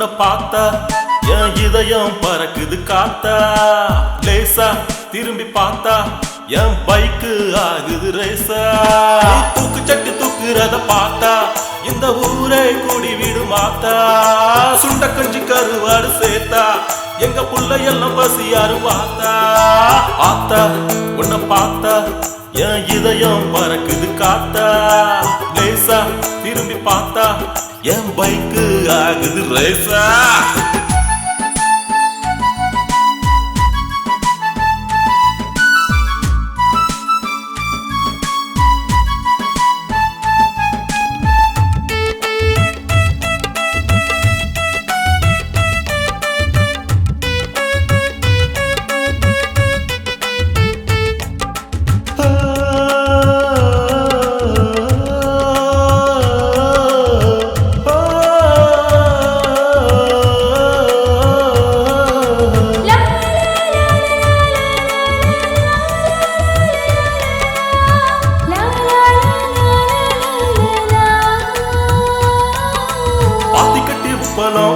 உன்னை பார்த்தா என் இதயம் பறக்குது காத்தா. லேசா திரும்பி பார்த்தா என் பைக்கு ஆகுது ரேசா. தூக்கு சட்டு தூக்குறத பார்த்தா இந்த ஊரே கூடி வீடு மாத்தா. சுண்ட கஞ்சி கருவாடு சேர்த்தா எங்க புள்ளையெல்லாம் பசியாரு பார்த்தா. ஆத்தா உன்னை பார்த்தா என் இதயம் பறக்குது காத்தா. லேசா திரும்பி பார்த்தா என் பைக்கு ஆகுது ரேசா.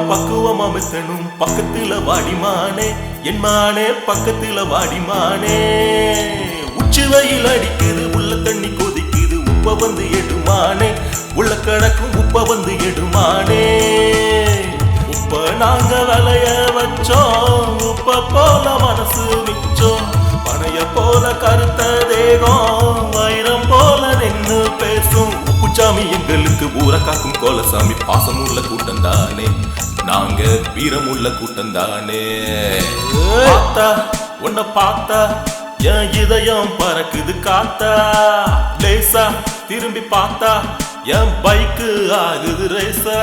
பக்குவமா மெத்தனும் பக்கத்துல வாடிமானே என் மானே பக்கத்துல வாடிமானே. உச்சி வெயில் அடிக்குது உள்ள தண்ணி கொதிக்குது உப்ப வந்து எடுமானே. உள்ள கிடக்கும் உப்ப வந்து எடுமானே. உப்ப நாங்க விளைய வச்சோம் உப்ப போல மனசு மிச்சோம். பனைய போல கருத்த தேகம் வைரம் போல நின்னு பேசும். உப்புச்சாமி எங்களுக்கு ஊற காக்கும் கோலசாமி பாசமுள்ள கூட்டம் தானே. நாங்க வீரமுள்ள கூட்டம் தானே. பார்த்தா உன்னை பார்த்தா என் இதயம் பறக்குது காத்தா. லேசா திரும்பி பார்த்தா என் பைக்கு ஆகுது ரேசா.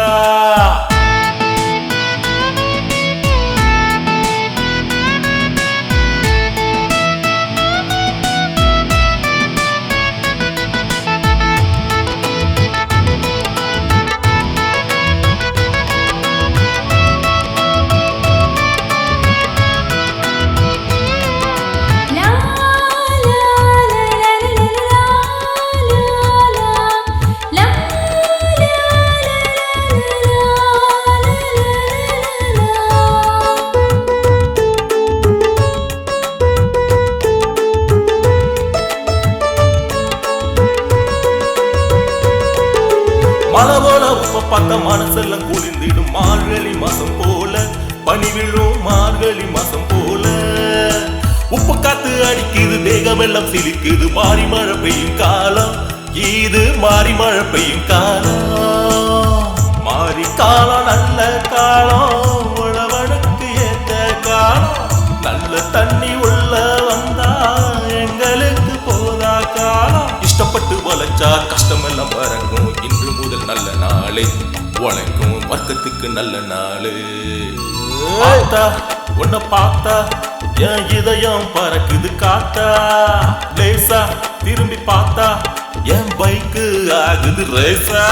மழை போல உப்ப பார்த்த மனசெல்லாம் குளிர்ந்திடும் மார்கழி மாசம் போல. பனி விழும் மார்கழி மாசம் போல. உப்பு காத்து அடிக்குது தேகமெல்லாம் சிலிக்குது. மாறி மழை பெய்யும் காலம் இது மாறி மழை பெய்யும் காலம். மாறி காலம் நல்ல காலம் உழவனுக்கு ஏத்த காலம். நல்ல தண்ணி உள்ள வந்தா எங்களுக்கு போதா காலம். இஷ்டப்பட்டு வளைச்சா கஷ்டமெல்லாம் வரங்கும். இன்று முதல் நல்ல நாளே உழைக்கும் வர்க்கத்துக்கு நல்ல நாளே. பார்த்தா உன்னை பார்த்தா என் இதயம் பறக்குது காத்தா. லேசா திரும்பி பார்த்தா என் பைக்கு ஆகுது ரேசா.